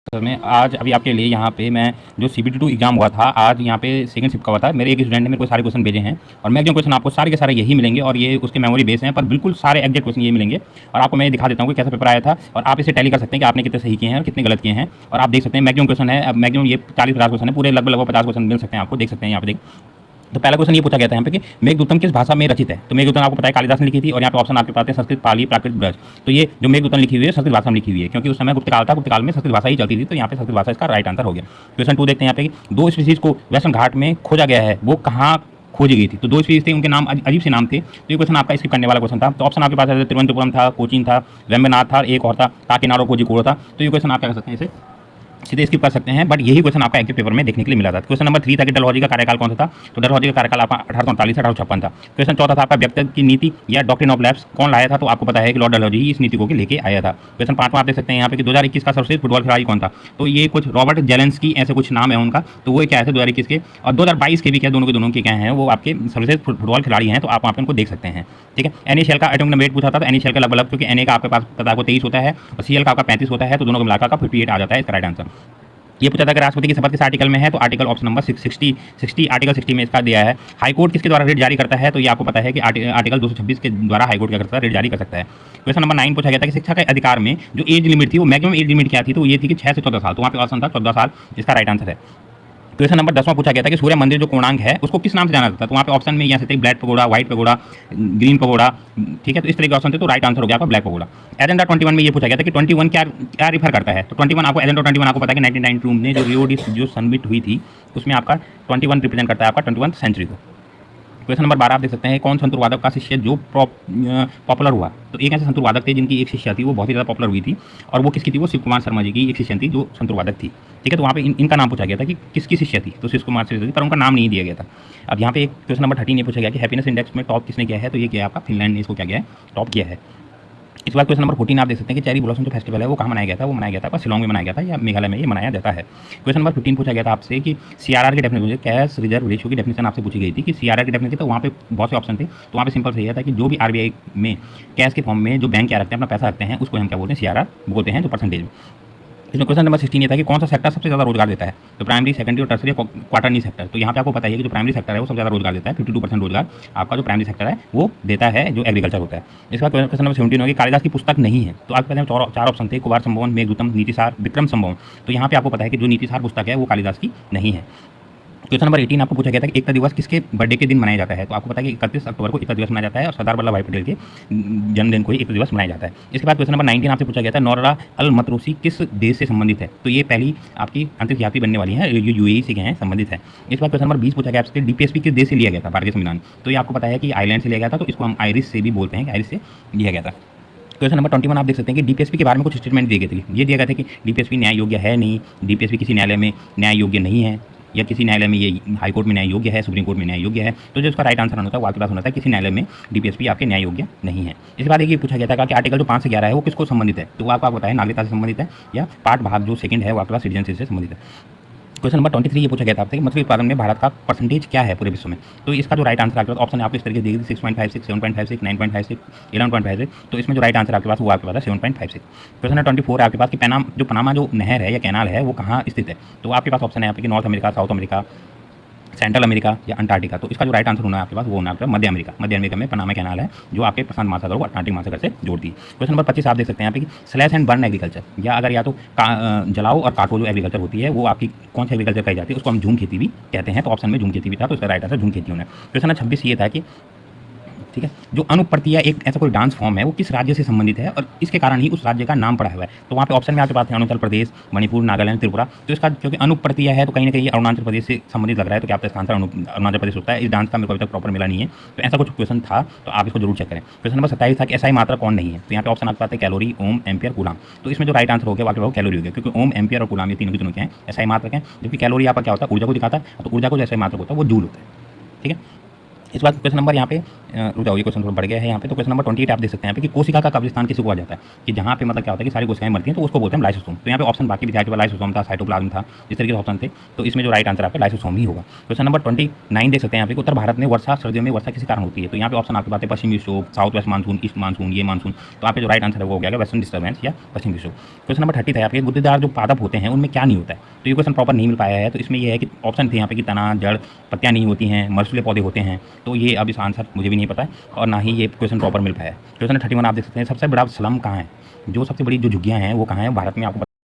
Sir मैं आज अभी आपके लिए यहाँ पे मैं जो CBT2 एग्जाम हुआ था आज यहाँ पे सेकंड शिफ्ट का हुआ था। मेरे एक स्टूडेंट ने मेरे को सारे क्वेश्चन भेजे हैं और मैक्सिमम क्वेश्चन आपको सारे के सारे यही मिलेंगे और ये उसके मेमोरी बेस हैं, पर बिल्कुल सारे एग्जैक्ट क्वेश्चन यही मिलेंगे। और आपको मैं दिखा देता हूँ कि कैसा पेपर आया था और आप इसे टैली कर सकते हैं कि आपने कितने सही किए हैं और कितने गलत किए हैं। और आप देख सकते हैं मैक्सिमम क्वेश्चन है, अब मैक्सिमम ये 40-50 क्वेश्चन है, पूरे लगभग 50 क्वेश्चन मिल सकते हैं आपको, देख सकते हैं यहाँ पे देख। तो पहला क्वेश्चन ये पूछा गया था यहाँ पे कि मेघदूतम किस भाषा में रचित है। तो मेघदूतम आपको पता है कालिदास ने लिखी थी और यहाँ पे ऑप्शन आपके पास है संस्कृत, पाली, प्राकृत, ब्रज। तो ये जो मेघदूतम लिखी हुई है संस्कृत भाषा में लिखी हुई है, क्योंकि उस समय गुप्त काल था, गुप्त काल में संस्कृत भाषा ही चलती थी, तो यहाँ पे संस्कृत भाषा इसका राइट आंसर हो गया। क्वेश्चन 2 देखते हैं यहाँ पे कि दो स्पीसीज को वेस्टर्न घाट में खोजा गया है, वो कहाँ खोजी गई थी। तो दो स्पीसीज थे, उनके नाम अजीब से नाम थे। तो ये क्वेश्चन आपका स्किप करने वाला क्वेश्चन था। तो ऑप्शन आपके पास है तिरुवनंतपुरम था, कोचीन था, वेम्बनाथ था, एक और था काकीनाड और कोझिकोड था। तो ये क्वेश्चन आप क्या कर सकते हैं, इसे सीधे स्किप कर सकते हैं, बट यही क्वेश्चन आपका एग्जिट पेपर में देखने के लिए मिला था। क्वेश्चन नंबर 3 था कि डलहौजी का कार्यकाल कौन सा था। तो डलहौजी का कार्यकाल आपका 1839 से 1856 था। क्वेश्चन 4 था आपका व्यक्ति की नीति या डॉक्ट्रिन ऑफ लैप्स कौन लाया था। तो आपको पता है कि लॉर्ड डलहौजी ही इस नीति को लेके आया था। क्वेश्चन 5 में आप देख सकते हैं यहाँ पे कि 2021 का सर्वश्रेष्ठ फुटबॉल खिलाड़ी कौन था। तो ये कुछ रॉबर्ट जेलेंस्की ऐसे कुछ नाम है उनका, तो वो क्या है 2021 के और 2022 के भी क्या, दोनों के क्या हैं, वो आपके सर्वश्रेष्ठ फुटबॉल खिलाड़ी हैं। तो आप वहाँ पे उनको देख सकते हैं। ठीक है, NaCl का एटॉमिक नंबर 8 पूछा था। तो NaCl का लगभग, क्योंकि Na का आपके पास पता है 23 होता है और Cl का आपका 35 होता है, तो दोनों को मिलाकर का 58 आ जाता है इसका राइट आंसर। ये पूछा था कि राष्ट्रपति की शपथ किस आर्टिकल में है। तो आर्टिकल ऑप्शन नंबर 60 आर्टिकल 60 में इसका दिया है। हाईकोर्ट किसके द्वारा रेट जारी करता है। तो ये आपको पता है कि आर्टिकल 226 के द्वारा हाईकोर्ट क्या करता है, रेट जारी कर सकता है। क्वेश्चन नंबर 9 पूछा गया था कि शिक्षा के अधिकार में जो एज लिमिट थी वो मैक्सिमम एज लिमिट क्या थी। तो ये थी कि 6 से 14 साल। तो वहाँ पे ऑप्शन था 14 साल, इसका राइट आंसर है। क्वेश्चन नंबर 10वां पूछा गया था कि सूर्य मंदिर जो कोणार्क है उसको किस नाम से जाना जाता है। तो वहाँ पे ऑप्शन में यहाँ से थे black pagoda, white pagoda, green pagoda. ठीक है, तो इस तरह के ऑप्शन थे, तो राइट आंसर हो गया आपका ब्लैक पगोड़ा। एजेंडा 21 में ये पूछा गया था कि 21 क्या रिफर करता है। तो 21 आपको एजेंडा 21 आपको पता है कि 1992 में जो रियो डी जो समिट हुई थी उसमें आपका 21 रिप्रेजेंट करता है आपका 21वीं सेंचुरी को। क्वेश्चन नंबर 12 आप देख सकते हैं कौन संतूर वादक का शिष्य जो पॉपुलर हुआ। तो एक ऐसे संतूर वादक थे जिनकी एक शिष्या थी वो बहुत ही ज़्यादा पॉपुलर हुई थी और वो किसकी थी, वो शिव कुमार शर्मा जी की एक शिष्य थी जो संतूर वादक थी। ठीक है, तो वहाँ पे इनका नाम पूछा गया था कि किसकी शिष्य थी। तो शिव कुमार शिष्य थी, पर उनका नाम नहीं दिया गया था। अब यहाँ पे एक क्वेश्चन नंबर 13 ये पूछा गया कि हैप्पीनेस इंडेक्स में टॉप किसने किया है। तो ये क्या है आपका फिनलैंड ने इसको क्या किया है, टॉप किया है। इस बार क्वेश्चन नंबर 14 आप देख सकते हैं कि चेरी ब्लॉसम जो फेस्टिवल है वो कहाँ मनाया गया था। वो मनाया गया था शिलोंग में मनाया गया था या मेघालय में ये मनाया जाता है। क्वेश्चन नंबर 15 पूछा गया था आपसे कि CRR की डेफिनेशन, कैश रिजर्व रेशियो की डेफिनेशन आपसे पूछी गई थी कि CRR की डेफिनेशन। तो वहाँ पे बहुत से ऑप्शन थे, तो वहाँ पे सिंपल सही था कि जो भी RBI में कैश के फॉर्म में जो बैंक क्या रखते हैं, अपना पैसा रखते हैं, उसको हम क्या बोलते हैं, CRR बोलते हैं, जो परसेंटेज में। इसमें क्वेश्चन नंबर 16 ये था कि कौन सा सेक्टर सबसे ज़्यादा रोजगार देता है। तो प्राइमरी, सेकेंडरी और टर्सरी क्वार्टरनी सेक्टर। तो यहाँ पे आपको पता है कि जो प्राइमरी सेक्टर है वो सबसे ज़्यादा रोजगार देता है, 52% रोजगार आपका जो प्राइमरी सेक्टर है वो देता है, जो एग्रीकल्चर होता है। इसका क्वेश्चन नंबर 17 होगी कालिदास की पुस्तक नहीं है। तो आपके पास 4 ऑप्शन थे, कुमार संभवन, मेघदूतम, नीतिसार, विक्रम संभवन। तो यहाँ पे आपको पता है कि जो नीतिसार पुस्तक है वो कालिदास की नहीं है। क्वेश्चन नंबर 18 आपको पूछा गया था कि एकता दिवस किसके बर्थडे के दिन मनाया जाता है। तो आपको पता है कि 31 अक्टूबर को एकता दिवस मनाया जाता है और सरदार वल्लभ भाई पटेल के जन्मदिन को ही एकता दिवस मनाया जाता है। इसके बाद क्वेश्चन नंबर 19 आपसे पूछा गया था नौरा अल मतरूसी किस देश से संबंधित है। तो ये पहली आपकी अंतरिक्ष यात्री बनने वाली है, जो UAE से हैं, संबंधित है। इसके बाद क्वेश्चन नंबर 20 पूछा गया आपसे DPSP किस देश से लिया गया था, भारतीय संविधान। तो ये आपको पता है कि आइलैंड से लिया गया था, तो इसको हम आयरिश से भी बोलते हैं कि आयरिश से लिया गया था। क्वेश्चन नंबर 21 आप देख सकते हैं कि DPSP के बारे में कुछ स्टेटमेंट दिए गए थे। ये दिया गया था कि DPSP न्याय योग्य है नहीं, DPSP किसी न्यायालय में न्याय योग्य नहीं है, या किसी न्यायालय में ये हाई कोर्ट में न्याय योग्य है, सुप्रीम कोर्ट में न्याय योग्य है। तो जो इसका राइट आंसर होता है वो आपके पास होना था किसी न्यायालय में DPSP आपके न्याय योग्य नहीं है। इसके बाद ये पूछा गया था कि आर्टिकल जो 5 से 11 है वो किसको संबंधित है। तो आपको पता है नागरिकता से संबंधित है, या पार्ट भाग जो सेकंड है वो आपके पास सिटीजनशिप से संबंधित है। क्वेश्चन नंबर 23 ये पूछा गया था आपसे कि मछली उत्पादन में भारत का परसेंटेज क्या है पूरे विश्व में। तो इसका जो राइट आंसर आपके पास ऑप्शन है आपको इस तरीके से देगी 6.56, 7.56, 9.56, 11.56। तो इसमें जो राइट आंसर आपके पास वो आपके पास है 7.56। क्वेश्चन नंबर 24 है आपके पास कि पनामा जो नहर है या कैनाल है वो कहाँ स्थित है। तो आपके पास ऑप्शन है यहाँ पे कि north America, south America, central America या अंटार्कटिका। तो इसका जो राइट आंसर होना है आपके पास वो होना है मध्य अमेरिका। मध्य अमेरिका में पनामा कैनाल है जो आपके प्रशांत महासागर को अटलांटिक महासागर से जोड़ती है। क्वेश्चन नंबर 25 आप देख सकते हैं यहाँ पे कि स्लैश एंड बर्न एग्रीकल्चर, या अगर या तो जलाओ और काटो जो एग्रीकल्चर होती है वो आपकी कौन सी एग्रीकल्चर कही जाती है, उसको हम झूम खेती भी कहते हैं। तो ऑप्शन में झूम खेती भी था, तो इसका राइट आंसर झूम खेती होना है। क्वेश्चन नंबर 26 ये था कि ठीक है, जो अनुप्रतिया एक ऐसा कोई डांस फॉर्म है वो किस राज्य से संबंधित है और इसके कारण ही उस राज्य का नाम पड़ा हुआ है। तो वहाँ पे ऑप्शन में आपके पास है अरुणाचल प्रदेश, मणिपुर, नागालैंड, त्रिपुरा। तो इसका क्योंकि अनुप्रतिया है तो कहीं ना कहीं अरुणाचल प्रदेश से संबंधित लग रहा है, तो क्या आपका इसका आंसर अरुणाचल प्रदेश होता है। इस डांस का मेरे को अभी तक प्रॉपर मिला नहीं है, तो ऐसा कुछ क्वेश्चन था, तो आप इसको जरूर चेक करें। क्वेश्चन नंबर 27 था कि SI मात्रा कौन नहीं है। तो यहाँ पे ऑप्शन आपके पास है कैलोरी, ओम, एम्पियर, कूलाम। तो इसमें जो राइट आंसर हो गया वो कैलोरी हो गया, क्योंकि ओम, एम्पियर और कूलाम ये तीनों के तीनों क्या है, SI मात्रक हैं। जबकि कैलोरी आपका क्या होता है, ऊर्जा को दिखाता है, तो ऊर्जा को जो SI मात्रक होता है वो जूल होता है। ठीक है, इस बात क्वेश्चन नंबर यहाँ पे रुक जाओ, ये क्वेश्चन थोड़ा बढ़ गया है यहाँ पे। तो क्वेश्चन नंबर 28 आप देख सकते हैं यहाँ पे कि कोशिका का कब्रिस्तान किसी को आ जाता है, कि जहाँ पे मतलब क्या होता है कि सारी कोशिकाएं मरती हैं, तो उसको बोलते हैं लाइसोसोम। तो यहाँ पे ऑप्शन बाकी भी था, लाइसोसोम था, साइटोप्लाज्म था, इस तरीके के ऑप्शन थे। तो इसमें जो राइट आंसर आपका लाइसोसोम ही होगा। क्वेश्चन नंबर 29 देख सकते हैं यहाँ पे, उत्तर भारत में वर्षा, सर्दियों में वर्षा किसी कारण होती है। तो यहाँ पे ऑप्शन आपके पास है पश्चिमी विक्षोभ, south west monsoon, east monsoon, ये मानसून। तो यहाँ पे जो राइट आंसर है वो हो गया वेस्टर्न डिस्टर्बेंस या पश्चिम विक्षोभ। क्वेश्चन नंबर 30 है आपके, गुद्देदार जो पादप होते हैं उनमें क्या नहीं होता है। तो ये क्वेश्चन प्रॉपर नहीं मिल पाया है। तो इसमें ये है कि ऑप्शन थे यहाँ पे कि तना, जड़, पत्तियाँ नहीं होती हैं, मरसुले पौधे होते हैं। तो ये अब इस आंसर मुझे भी नहीं पता है और ना ही ये क्वेश्चन प्रॉपर मिल पाया है। क्वेश्चन 31 आप देख सकते हैं, सबसे बड़ा स्लम कहाँ है, जो सबसे बड़ी जो झुग्गियाँ हैं वो कहाँ है भारत में, आपको